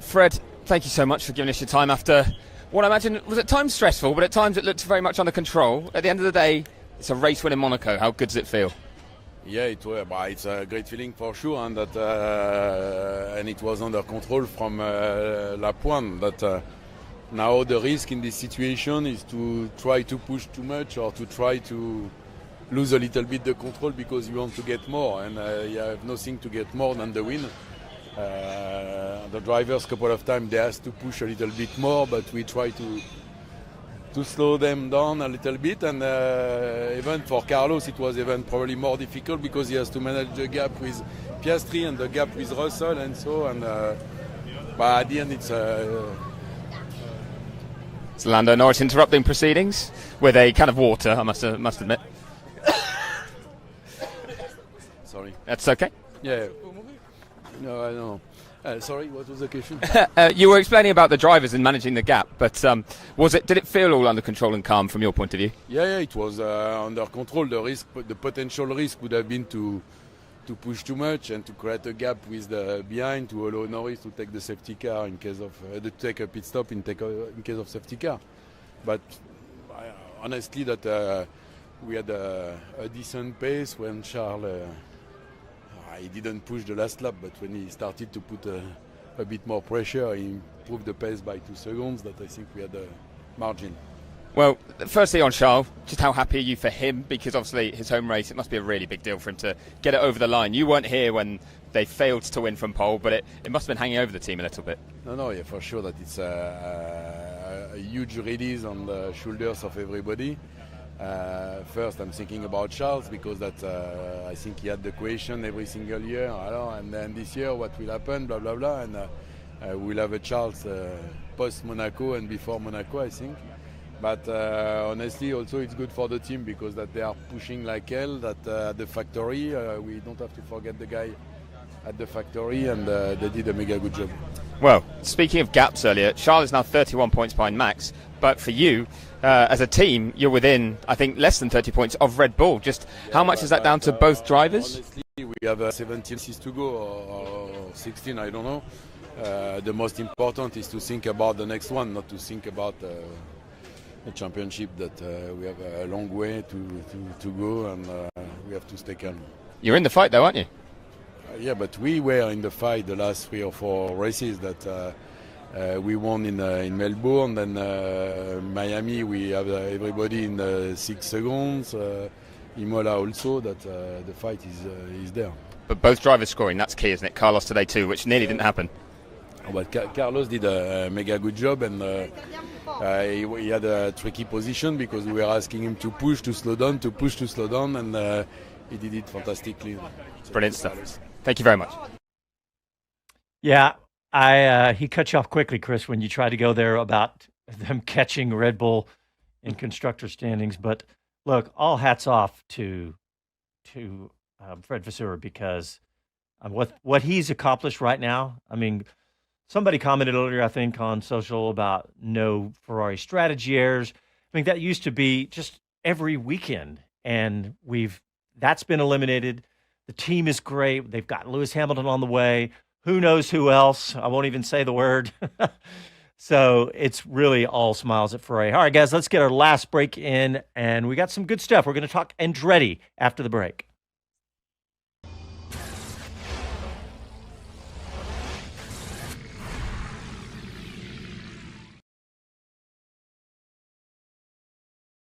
Fred, thank you so much for giving us your time after what I imagine was at times stressful, but at times it looked very much under control. At the end of the day, it's a race win in Monaco. How good does it feel? Yeah, it's a great feeling for sure, and it was under control from lap one. But now the risk in this situation is to try to push too much or to try to lose a little bit the control because you want to get more, and you have nothing to get more than the win. The drivers, couple of times, they asked to push a little bit more, but we try to slow them down a little bit. And even for Carlos, it was even probably more difficult because he has to manage the gap with Piastri and the gap with Russell and so. And but at the end, it's. It's Lando Norris interrupting proceedings with a can of water. I must admit. Sorry. That's okay. Yeah. No, I know. Sorry, what was the question? You were explaining about the drivers and managing the gap, but did it feel all under control and calm from your point of view? Yeah, it was under control. The potential risk would have been to push too much and to create a gap with the behind to allow Norris to take the safety car in case of to take a pit stop in case of safety car. But honestly, that we had a decent pace when Charles. He didn't push the last lap, but when he started to put a bit more pressure, he improved the pace by 2 seconds. That I think we had a margin. Well, firstly on Charles, just how happy are you for him? Because obviously his home race, it must be a really big deal for him to get it over the line. You weren't here when they failed to win from pole, but it must have been hanging over the team a little bit. No, yeah, for sure that it's a huge release on the shoulders of everybody. First, I'm thinking about Charles because I think he had the question every single year. And then this year, what will happen? Blah blah blah. And we'll have a Charles post Monaco and before Monaco, I think. But honestly, also it's good for the team because that they are pushing like hell. That at the factory, we don't have to forget the guy at the factory, and they did a mega good job. Well, speaking of gaps earlier, Charles is now 31 points behind Max, but for you, as a team, you're within, I think, less than 30 points of Red Bull. Just how much is that down to both drivers? Honestly, we have 17 races to go, or 16, I don't know. The most important is to think about the next one, not to think about the championship, that we have a long way to go, and we have to stay calm. You're in the fight though, aren't you? Yeah, but we were in the fight the last 3 or 4 races that we won in Melbourne, then Miami we have everybody in 6 seconds, Imola also, that the fight is there. But both drivers scoring, that's key, isn't it? Carlos today too, which nearly didn't happen. But Carlos did a mega good job, and he had a tricky position because we were asking him to push, to slow down, to push, to slow down, and he did it fantastically. It's brilliant stuff. Thank you very much. Yeah, he cut you off quickly, Chris, when you tried to go there about them catching Red Bull in constructor standings. But look, all hats off to Fred Vasseur because what he's accomplished right now. I mean, somebody commented earlier, I think, on social about no Ferrari strategy errors. I mean, that used to be just every weekend, and that's been eliminated. The team is great. They've got Lewis Hamilton on the way. Who knows who else? I won't even say the word. So it's really all smiles at Ferrari. All right, guys, let's get our last break in, and we got some good stuff. We're going to talk Andretti after the break.